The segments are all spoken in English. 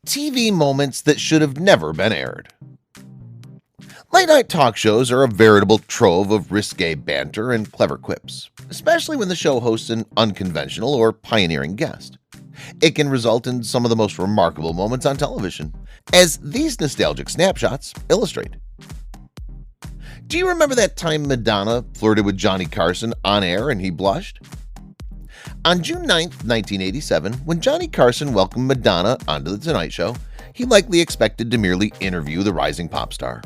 TV moments that should have never been aired. Late-night talk shows are a veritable trove of risque banter and clever quips, especially when the show hosts an unconventional or pioneering guest. It can result in some of the most remarkable moments on television, as these nostalgic snapshots illustrate. Do you remember that time Madonna flirted with Johnny Carson on air and he blushed? On June 9, 1987, when Johnny Carson welcomed Madonna onto The Tonight Show, he likely expected to merely interview the rising pop star.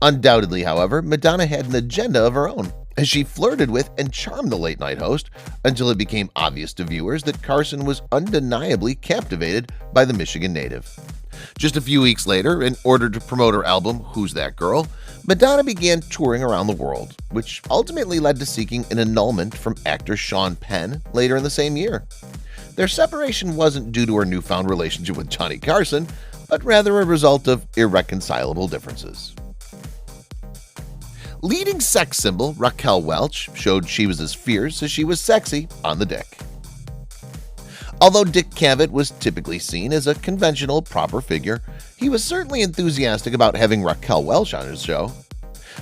Undoubtedly, however, Madonna had an agenda of her own, as she flirted with and charmed the late-night host until it became obvious to viewers that Carson was undeniably captivated by the Michigan native. Just a few weeks later, in order to promote her album Who's That Girl?, Madonna began touring around the world, which ultimately led to seeking an annulment from actor Sean Penn later in the same year. Their separation wasn't due to her newfound relationship with Johnny Carson, but rather a result of irreconcilable differences. Leading sex symbol Raquel Welch showed she was as fierce as she was sexy on the dick. Although Dick Cavett was typically seen as a conventional, proper figure, he was certainly enthusiastic about having Raquel Welch on his show.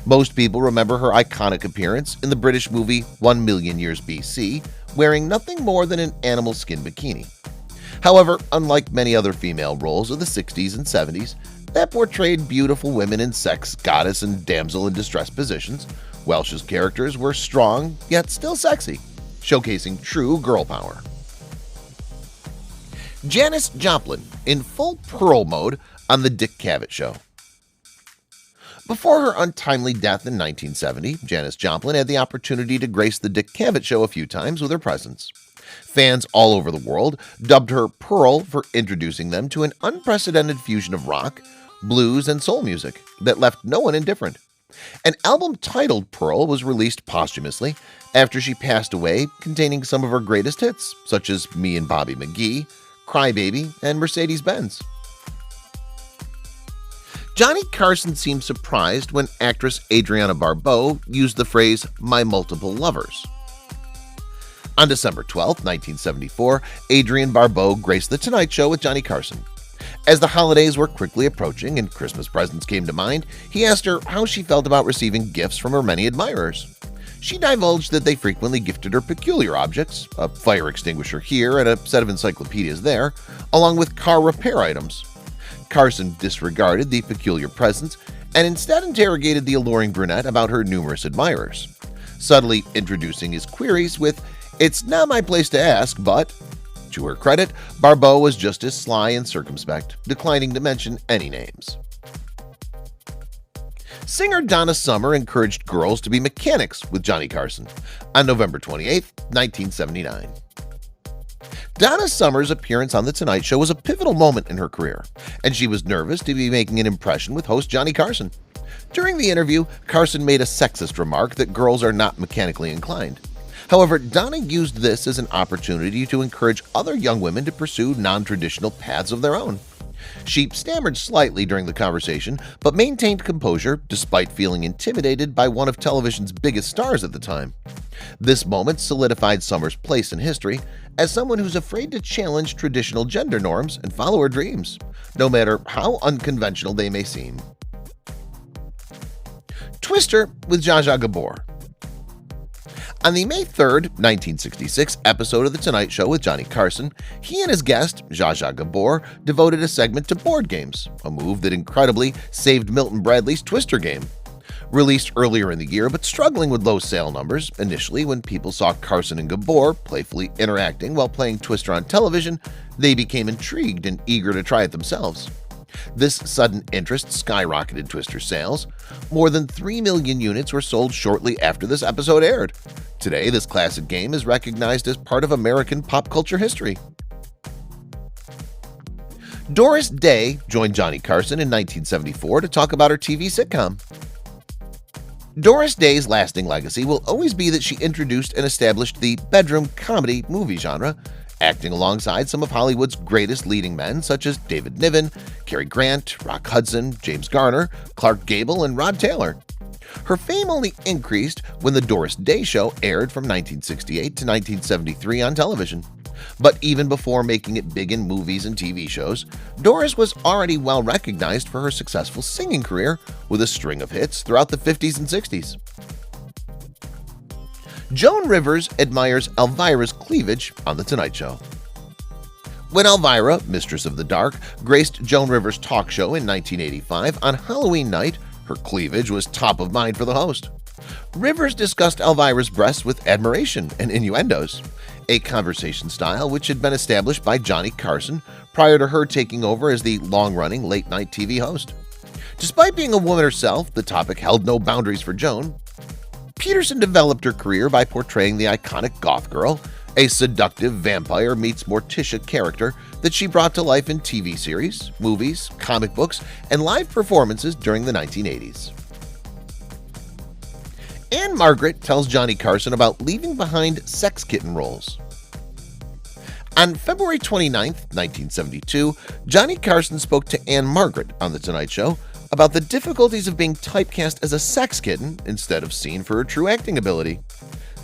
Most people remember her iconic appearance in the British movie 1 Million Years BC, wearing nothing more than an animal skin bikini. However, unlike many other female roles of the 60s and 70s that portrayed beautiful women in sex, goddess, and damsel in distress positions, Welch's characters were strong yet still sexy, showcasing true girl power. Janis Joplin in full Pearl mode on The Dick Cavett Show. Before her untimely death in 1970, Janis Joplin had the opportunity to grace The Dick Cavett Show a few times with her presence. Fans all over the world dubbed her Pearl for introducing them to an unprecedented fusion of rock, blues, and soul music that left no one indifferent. An album titled Pearl was released posthumously after she passed away, containing some of her greatest hits, such as Me and Bobby McGee, Crybaby, and Mercedes-Benz. Johnny Carson seemed surprised when actress Adriana Barbeau used the phrase, "my multiple lovers." On December 12, 1974, Adrienne Barbeau graced The Tonight Show with Johnny Carson. As the holidays were quickly approaching and Christmas presents came to mind, he asked her how she felt about receiving gifts from her many admirers. She divulged that they frequently gifted her peculiar objects, a fire extinguisher here and a set of encyclopedias there, along with car repair items. Carson disregarded the peculiar presents and instead interrogated the alluring brunette about her numerous admirers, subtly introducing his queries with, "It's not my place to ask, but..." To her credit, Barbeau was just as sly and circumspect, declining to mention any names. Singer Donna Summer encouraged girls to be mechanics with Johnny Carson on November 28, 1979. Donna Summer's appearance on The Tonight Show was a pivotal moment in her career, and she was nervous to be making an impression with host Johnny Carson. During the interview, Carson made a sexist remark that girls are not mechanically inclined. However, Donna used this as an opportunity to encourage other young women to pursue non-traditional paths of their own. She stammered slightly during the conversation, but maintained composure despite feeling intimidated by one of television's biggest stars at the time. This moment solidified Summer's place in history as someone who's afraid to challenge traditional gender norms and follow her dreams, no matter how unconventional they may seem. Twister with Zsa Zsa Gabor. On the May 3, 1966 episode of The Tonight Show with Johnny Carson, he and his guest, Zsa Zsa Gabor, devoted a segment to board games, a move that incredibly saved Milton Bradley's Twister game. Released earlier in the year but struggling with low sale numbers, initially when people saw Carson and Gabor playfully interacting while playing Twister on television, they became intrigued and eager to try it themselves. This sudden interest skyrocketed Twister sales. More than 3 million units were sold shortly after this episode aired. Today, this classic game is recognized as part of American pop culture history. Doris Day joined Johnny Carson in 1974 to talk about her TV sitcom. Doris Day's lasting legacy will always be that she introduced and established the bedroom comedy movie genre, acting alongside some of Hollywood's greatest leading men such as David Niven, Cary Grant, Rock Hudson, James Garner, Clark Gable, and Rod Taylor. Her fame only increased when The Doris Day Show aired from 1968 to 1973 on television. But even before making it big in movies and TV shows, Doris was already well recognized for her successful singing career with a string of hits throughout the 50s and 60s. Joan Rivers admires Elvira's cleavage on The Tonight Show. When Elvira, Mistress of the Dark, graced Joan Rivers' talk show in 1985, on Halloween night, her cleavage was top of mind for the host. Rivers discussed Elvira's breasts with admiration and innuendos, a conversation style which had been established by Johnny Carson prior to her taking over as the long-running late-night TV host. Despite being a woman herself, the topic held no boundaries for Joan. Peterson developed her career by portraying the iconic goth girl, a seductive vampire meets Morticia character that she brought to life in TV series, movies, comic books, and live performances during the 1980s. Ann-Margret tells Johnny Carson about leaving behind sex kitten roles. On February 29, 1972, Johnny Carson spoke to Ann-Margret on The Tonight Show about the difficulties of being typecast as a sex kitten instead of seen for her true acting ability.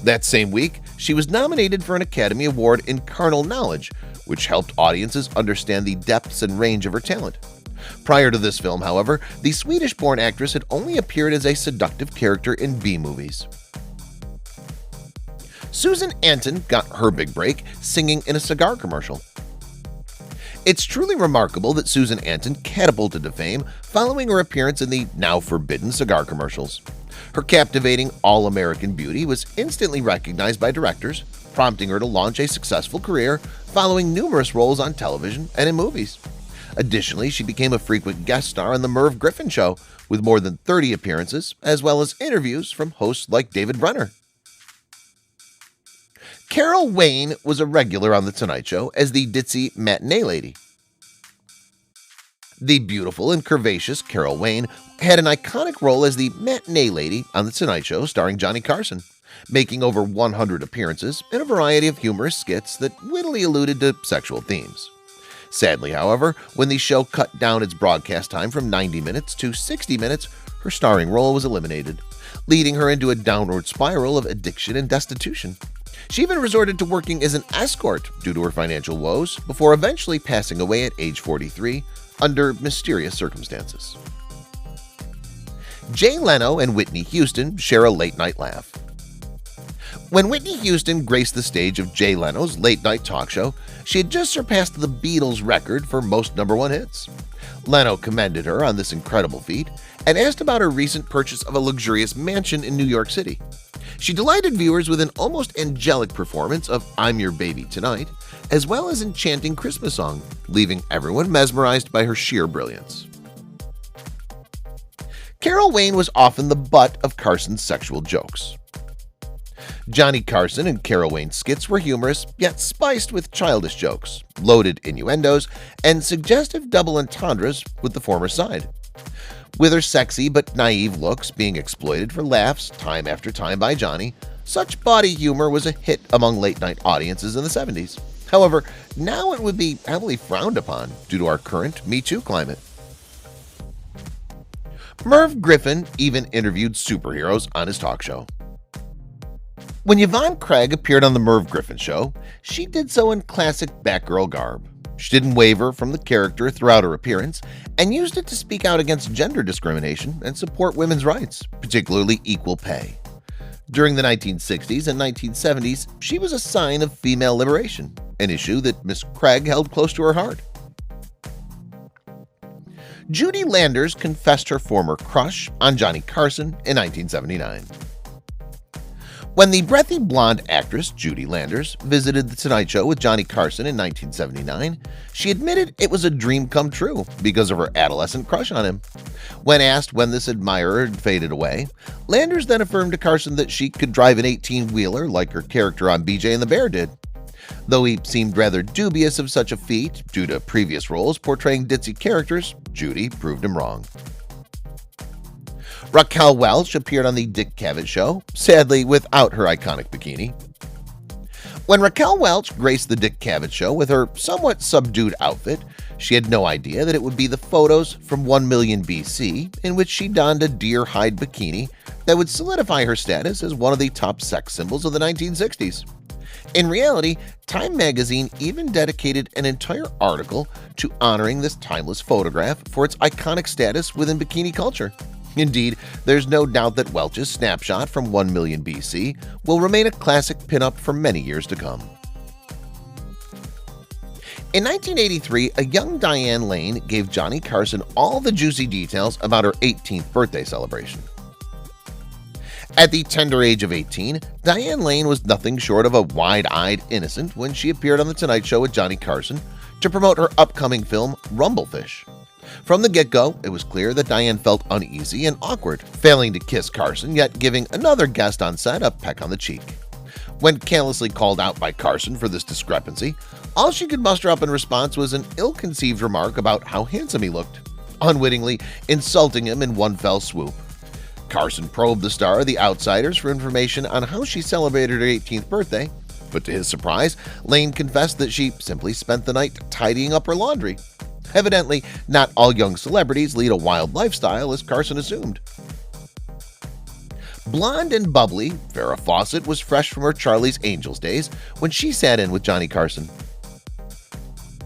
That same week, she was nominated for an Academy Award in Carnal Knowledge, which helped audiences understand the depths and range of her talent. Prior to this film, however, the Swedish-born actress had only appeared as a seductive character in B-movies. Susan Anton got her big break singing in a cigar commercial. It's truly remarkable that Susan Anton catapulted to fame following her appearance in the now forbidden cigar commercials. Her captivating all-American beauty was instantly recognized by directors, prompting her to launch a successful career following numerous roles on television and in movies. Additionally, she became a frequent guest star on The Merv Griffin Show with more than 30 appearances, as well as interviews from hosts like David Brenner. Carol Wayne was a regular on The Tonight Show as the ditzy matinee lady. The beautiful and curvaceous Carol Wayne had an iconic role as the matinee lady on The Tonight Show starring Johnny Carson, making over 100 appearances in a variety of humorous skits that wittily alluded to sexual themes. Sadly, however, when the show cut down its broadcast time from 90 minutes to 60 minutes, her starring role was eliminated, leading her into a downward spiral of addiction and destitution. She even resorted to working as an escort due to her financial woes before eventually passing away at age 43 under mysterious circumstances. Jay Leno and Whitney Houston share a late-night laugh. When Whitney Houston graced the stage of Jay Leno's late-night talk show, she had just surpassed the Beatles' record for most #1 hits. Leno commended her on this incredible feat and asked about her recent purchase of a luxurious mansion in New York City. She delighted viewers with an almost angelic performance of I'm Your Baby Tonight, as well as enchanting Christmas song, leaving everyone mesmerized by her sheer brilliance. Carol Wayne was often the butt of Carson's sexual jokes. Johnny Carson and Carol Wayne's skits were humorous, yet spiced with childish jokes, loaded innuendos, and suggestive double entendres with the former side. With her sexy but naive looks being exploited for laughs time after time by Johnny, such body humor was a hit among late-night audiences in the 70s. However, now it would be heavily frowned upon due to our current Me Too climate. Merv Griffin even interviewed superheroes on his talk show. When Yvonne Craig appeared on The Merv Griffin Show, she did so in classic Batgirl garb. She didn't waver from the character throughout her appearance and used it to speak out against gender discrimination and support women's rights, particularly equal pay. During the 1960s and 1970s, she was a sign of female liberation, an issue that Miss Craig held close to her heart. Judy Landers confessed her former crush on Johnny Carson in 1979. When the breathy blonde actress Judy Landers visited The Tonight Show with Johnny Carson in 1979, she admitted it was a dream come true because of her adolescent crush on him. When asked when this admirer had faded away, Landers then affirmed to Carson that she could drive an 18-wheeler like her character on BJ and the Bear did. Though he seemed rather dubious of such a feat due to previous roles portraying ditzy characters, Judy proved him wrong. Raquel Welch appeared on the Dick Cavett Show, sadly without her iconic bikini. When Raquel Welch graced the Dick Cavett Show with her somewhat subdued outfit, she had no idea that it would be the photos from 1 million BC in which she donned a deer hide bikini that would solidify her status as one of the top sex symbols of the 1960s. In reality, Time magazine even dedicated an entire article to honoring this timeless photograph for its iconic status within bikini culture. Indeed, there's no doubt that Welch's snapshot from 1 million BC will remain a classic pinup for many years to come. In 1983, a young Diane Lane gave Johnny Carson all the juicy details about her 18th birthday celebration. At the tender age of 18, Diane Lane was nothing short of a wide-eyed innocent when she appeared on The Tonight Show with Johnny Carson to promote her upcoming film Rumblefish. From the get-go, it was clear that Diane felt uneasy and awkward, failing to kiss Carson yet giving another guest on set a peck on the cheek. When callously called out by Carson for this discrepancy, all she could muster up in response was an ill-conceived remark about how handsome he looked, unwittingly insulting him in one fell swoop. Carson probed the star of The Outsiders for information on how she celebrated her 18th birthday, but to his surprise, Lane confessed that she simply spent the night tidying up her laundry. Evidently, not all young celebrities lead a wild lifestyle as Carson assumed. Blonde and bubbly, Farrah Fawcett was fresh from her Charlie's Angels days when she sat in with Johnny Carson.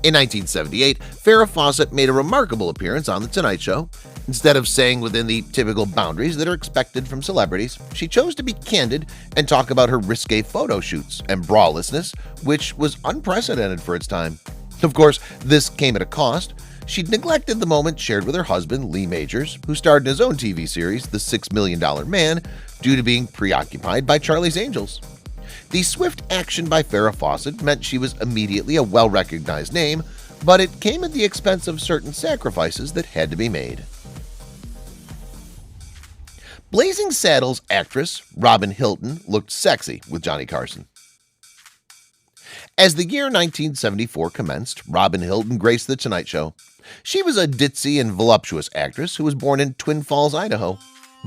In 1978, Farrah Fawcett made a remarkable appearance on The Tonight Show. Instead of staying within the typical boundaries that are expected from celebrities, she chose to be candid and talk about her risque photo shoots and bralessness, which was unprecedented for its time. Of course, this came at a cost. She'd neglected the moment shared with her husband, Lee Majors, who starred in his own TV series, The $6 Million Man, due to being preoccupied by Charlie's Angels. The swift action by Farrah Fawcett meant she was immediately a well-recognized name, but it came at the expense of certain sacrifices that had to be made. Blazing Saddles actress Robin Hilton looked sexy with Johnny Carson. As the year 1974 commenced, Robin Hilton graced The Tonight Show. She was a ditzy and voluptuous actress who was born in Twin Falls, Idaho,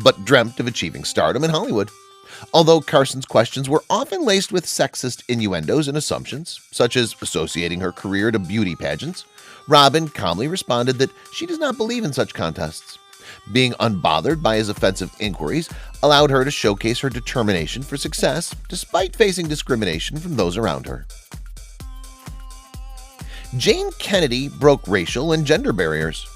but dreamt of achieving stardom in Hollywood. Although Carson's questions were often laced with sexist innuendos and assumptions, such as associating her career to beauty pageants, Robin calmly responded that she does not believe in such contests. Being unbothered by his offensive inquiries allowed her to showcase her determination for success despite facing discrimination from those around her. Jane Kennedy broke racial and gender barriers.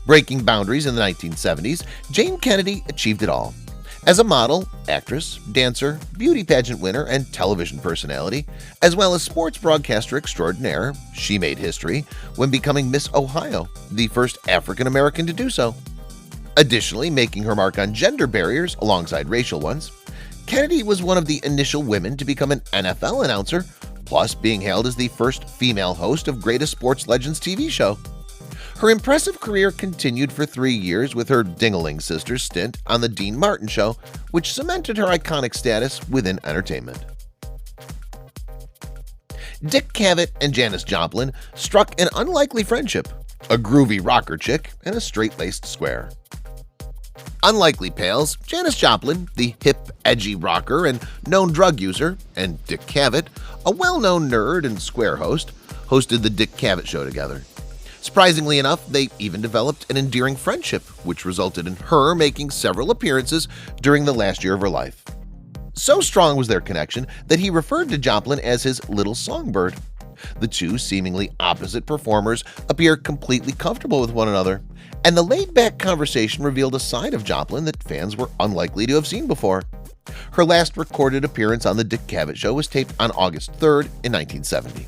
Breaking boundaries in the 1970s, Jane Kennedy achieved it all. As a model, actress, dancer, beauty pageant winner, and television personality, as well as sports broadcaster extraordinaire, she made history when becoming Miss Ohio, the first African-American to do so. Additionally, making her mark on gender barriers alongside racial ones, Kennedy was one of the initial women to become an NFL announcer, plus being hailed as the first female host of Greatest Sports Legends TV show. Her impressive career continued for 3 years with her Dingaling Sisters stint on The Dean Martin Show, which cemented her iconic status within entertainment. Dick Cavett and Janis Joplin struck an unlikely friendship, a groovy rocker chick and a straight-laced square. Unlikely pals, Janis Joplin, the hip, edgy rocker and known drug user, and Dick Cavett, a well-known nerd and square host, hosted The Dick Cavett Show together. Surprisingly enough, they even developed an endearing friendship, which resulted in her making several appearances during the last year of her life. So strong was their connection that he referred to Joplin as his little songbird. The two seemingly opposite performers appear completely comfortable with one another, and the laid-back conversation revealed a side of Joplin that fans were unlikely to have seen before. Her last recorded appearance on The Dick Cavett Show was taped on August 3rd in 1970.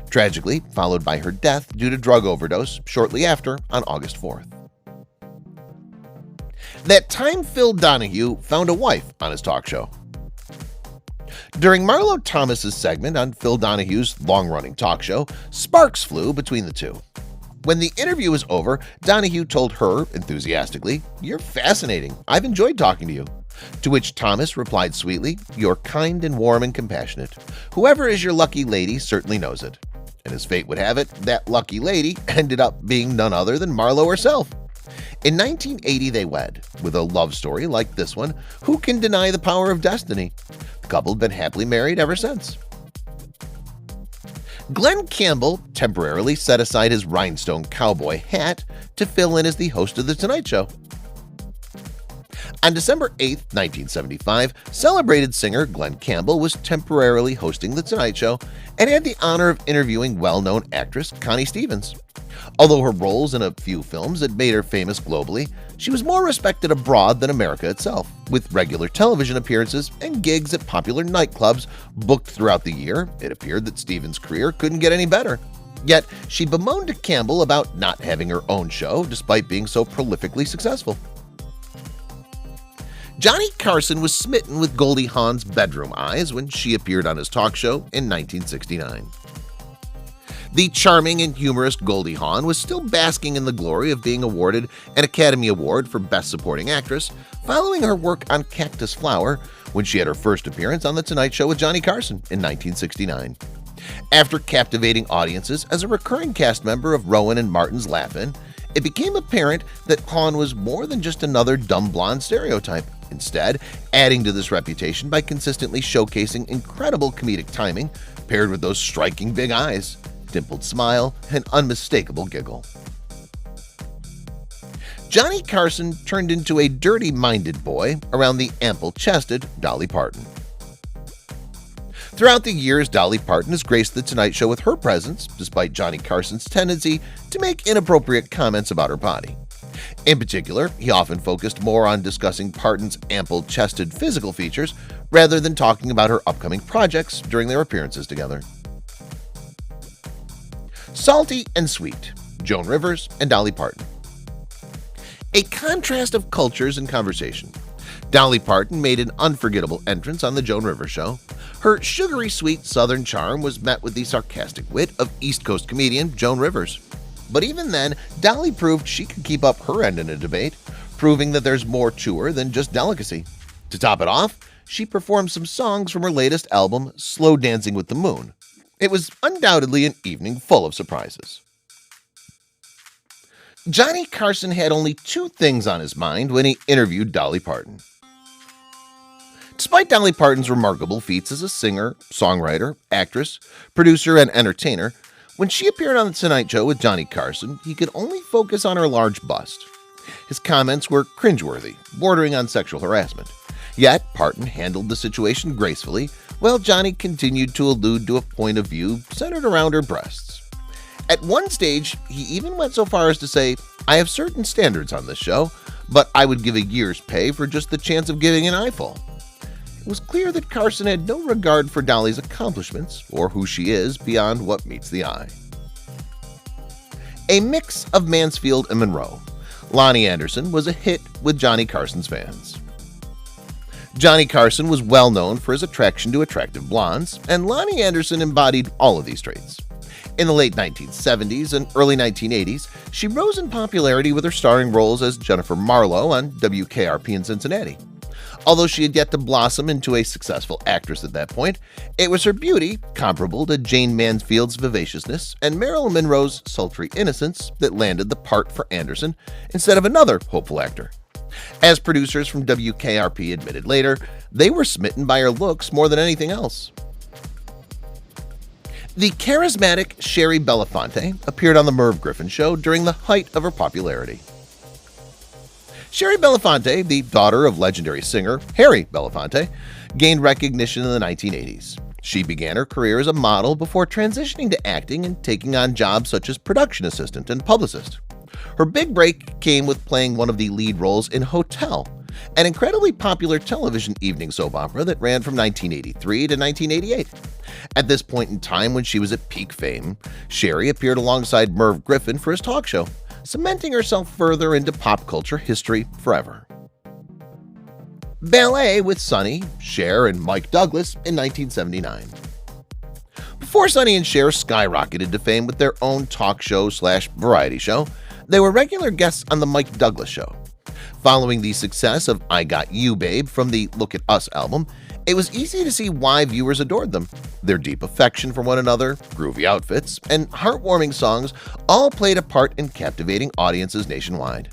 Tragically followed by her death due to drug overdose shortly after on August 4th. That time Phil Donahue found a wife on his talk show. During Marlo Thomas's segment on Phil Donahue's long-running talk show, sparks flew between the two. When the interview was over, Donahue told her enthusiastically, "You're fascinating. I've enjoyed talking to you." To which Thomas replied sweetly, "You're kind and warm and compassionate. Whoever is your lucky lady certainly knows it." And as fate would have it, that lucky lady ended up being none other than Marlo herself. In 1980, they wed. With a love story like this one, who can deny the power of destiny? The couple have been happily married ever since. Glenn Campbell temporarily set aside his rhinestone cowboy hat to fill in as the host of The Tonight Show. On December 8, 1975, celebrated singer Glenn Campbell was temporarily hosting The Tonight Show and had the honor of interviewing well-known actress Connie Stevens. Although her roles in a few films had made her famous globally, she was more respected abroad than America itself, with regular television appearances and gigs at popular nightclubs booked throughout the year. It appeared that Stevens' career couldn't get any better. Yet, she bemoaned Campbell about not having her own show despite being so prolifically successful. Johnny Carson was smitten with Goldie Hawn's bedroom eyes when she appeared on his talk show in 1969. The charming and humorous Goldie Hawn was still basking in the glory of being awarded an Academy Award for Best Supporting Actress following her work on Cactus Flower when she had her first appearance on The Tonight Show with Johnny Carson in 1969. After captivating audiences as a recurring cast member of Rowan and Martin's Laugh-In, it became apparent that Hawn was more than just another dumb blonde stereotype, instead adding to this reputation by consistently showcasing incredible comedic timing paired with those striking big eyes, dimpled smile, and unmistakable giggle. Johnny Carson turned into a dirty-minded boy around the ample-chested Dolly Parton. Throughout the years, Dolly Parton has graced The Tonight Show with her presence, despite Johnny Carson's tendency to make inappropriate comments about her body. In particular, he often focused more on discussing Parton's ample-chested physical features rather than talking about her upcoming projects during their appearances together. Salty and sweet, Joan Rivers and Dolly Parton. A contrast of cultures and conversation. Dolly Parton made an unforgettable entrance on The Joan Rivers Show. Her sugary sweet southern charm was met with the sarcastic wit of East Coast comedian Joan Rivers. But even then, Dolly proved she could keep up her end in a debate, proving that there's more to her than just delicacy. To top it off, she performed some songs from her latest album, Slow Dancing with the Moon. It was undoubtedly an evening full of surprises. Johnny Carson had only two things on his mind when he interviewed Dolly Parton. Despite Dolly Parton's remarkable feats as a singer, songwriter, actress, producer, and entertainer, when she appeared on The Tonight Show with Johnny Carson, he could only focus on her large bust. His comments were cringeworthy, bordering on sexual harassment. Yet, Parton handled the situation gracefully, while Johnny continued to allude to a point of view centered around her breasts. At one stage, he even went so far as to say, "I have certain standards on this show, but I would give a year's pay for just the chance of giving an eyeful." It was clear that Carson had no regard for Dolly's accomplishments or who she is beyond what meets the eye. A mix of Mansfield and Monroe, Loni Anderson was a hit with Johnny Carson's fans. Johnny Carson was well known for his attraction to attractive blondes, and Loni Anderson embodied all of these traits. In the late 1970s and early 1980s, she rose in popularity with her starring roles as Jennifer Marlowe on WKRP in Cincinnati. Although she had yet to blossom into a successful actress at that point, it was her beauty, comparable to Jane Mansfield's vivaciousness and Marilyn Monroe's sultry innocence, that landed the part for Anderson instead of another hopeful actor. As producers from WKRP admitted later, they were smitten by her looks more than anything else. The charismatic Sherry Belafonte appeared on The Merv Griffin Show during the height of her popularity. Sherry Belafonte, the daughter of legendary singer Harry Belafonte, gained recognition in the 1980s. She began her career as a model before transitioning to acting and taking on jobs such as production assistant and publicist. Her big break came with playing one of the lead roles in Hotel, an incredibly popular television evening soap opera that ran from 1983 to 1988. At this point in time, when she was at peak fame, Sherry appeared alongside Merv Griffin for his talk show, cementing herself further into pop culture history forever. Ballet with Sonny, Cher, and Mike Douglas in 1979. Before Sonny and Cher skyrocketed to fame with their own talk show/variety show, they were regular guests on The Mike Douglas Show. Following the success of I Got You Babe from the Look at Us album, it was easy to see why viewers adored them. Their deep affection for one another, groovy outfits, and heartwarming songs all played a part in captivating audiences nationwide.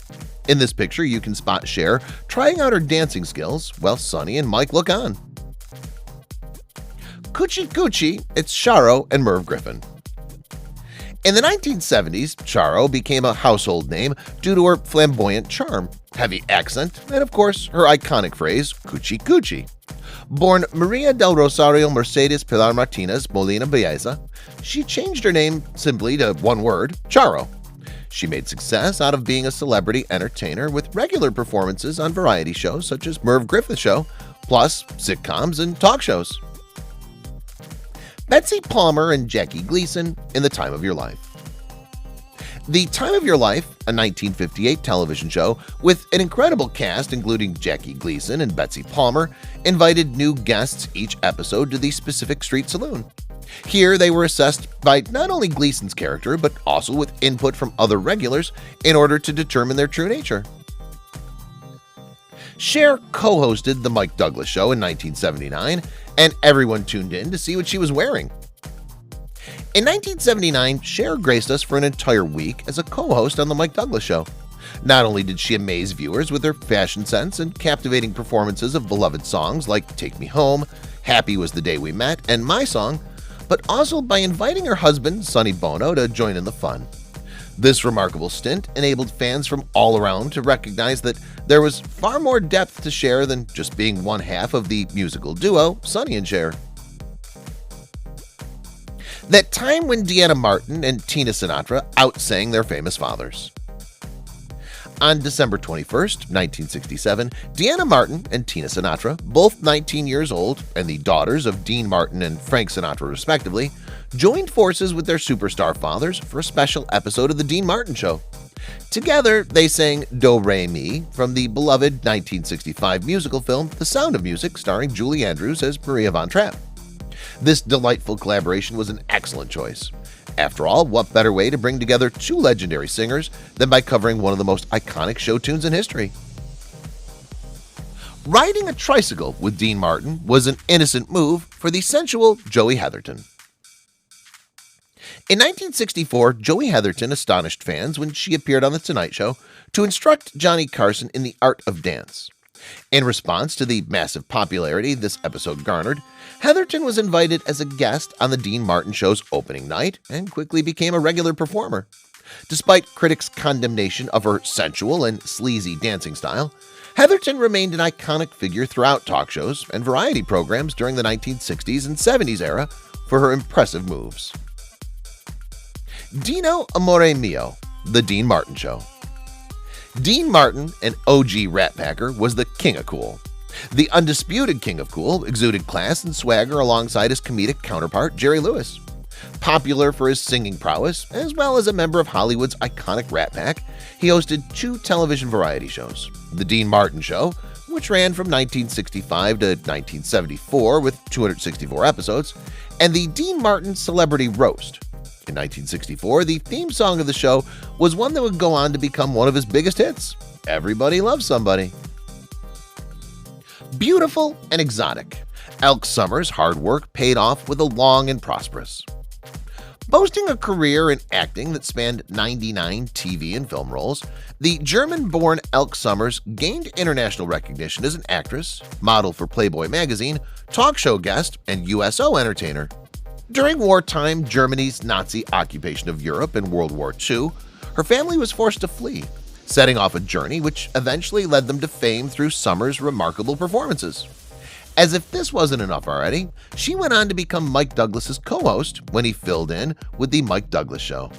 In this picture, you can spot Cher trying out her dancing skills while Sonny and Mike look on. Coochie Coochie, it's Charo and Merv Griffin. In the 1970s, Charo became a household name due to her flamboyant charm, heavy accent, and of course, her iconic phrase, "Cuchi Cuchi." Born Maria del Rosario Mercedes Pilar Martinez Molina Baeza, she changed her name simply to one word, Charo. She made success out of being a celebrity entertainer with regular performances on variety shows such as Merv Griffith Show, plus sitcoms and talk shows. Betsy Palmer and Jackie Gleason in The Time of Your Life. The Time of Your Life, a 1958 television show with an incredible cast including Jackie Gleason and Betsy Palmer, invited new guests each episode to the specific street saloon. Here they were assessed by not only Gleason's character but also with input from other regulars in order to determine their true nature. Cher co-hosted The Mike Douglas Show in 1979, and everyone tuned in to see what she was wearing. In 1979, Cher graced us for an entire week as a co-host on The Mike Douglas Show. Not only did she amaze viewers with her fashion sense and captivating performances of beloved songs like Take Me Home, Happy Was the Day We Met, and My Song, but also by inviting her husband, Sonny Bono, to join in the fun. This remarkable stint enabled fans from all around to recognize that there was far more depth to Cher than just being one half of the musical duo Sonny and Cher. That time when Deanna Martin and Tina Sinatra outsang their famous fathers. On December 21st, 1967, Deanna Martin and Tina Sinatra, both 19 years old and the daughters of Dean Martin and Frank Sinatra respectively, joined forces with their superstar fathers for a special episode of The Dean Martin Show. Together, they sang Do Re Mi from the beloved 1965 musical film The Sound of Music, starring Julie Andrews as Maria von Trapp. This delightful collaboration was an excellent choice. After all, what better way to bring together two legendary singers than by covering one of the most iconic show tunes in history? Riding a tricycle with Dean Martin was an innocent move for the sensual Joey Heatherton. In 1964, Joey Heatherton astonished fans when she appeared on The Tonight Show to instruct Johnny Carson in the art of dance. In response to the massive popularity this episode garnered, Heatherton was invited as a guest on the Dean Martin Show's opening night and quickly became a regular performer. Despite critics' condemnation of her sensual and sleazy dancing style, Heatherton remained an iconic figure throughout talk shows and variety programs during the 1960s and 70s era for her impressive moves. Dino Amore Mio, The Dean Martin Show. Dean Martin, an OG Rat Packer, was the king of cool. The undisputed king of cool exuded class and swagger alongside his comedic counterpart, Jerry Lewis. Popular for his singing prowess, as well as a member of Hollywood's iconic Rat Pack, he hosted two television variety shows, The Dean Martin Show, which ran from 1965 to 1974 with 264 episodes, and The Dean Martin Celebrity Roast. In 1964, the theme song of the show was one that would go on to become one of his biggest hits, Everybody Loves Somebody. Beautiful and exotic, Elke Sommer's hard work paid off with a long and prosperous. Boasting a career in acting that spanned 99 TV and film roles, the German-born Elke Sommers gained international recognition as an actress, model for Playboy magazine, talk show guest, and USO entertainer. During wartime Germany's Nazi occupation of Europe in World War II, her family was forced to flee, setting off a journey which eventually led them to fame through Sommer's remarkable performances. As if this wasn't enough already, she went on to become Mike Douglas's co-host when he filled in with The Mike Douglas Show.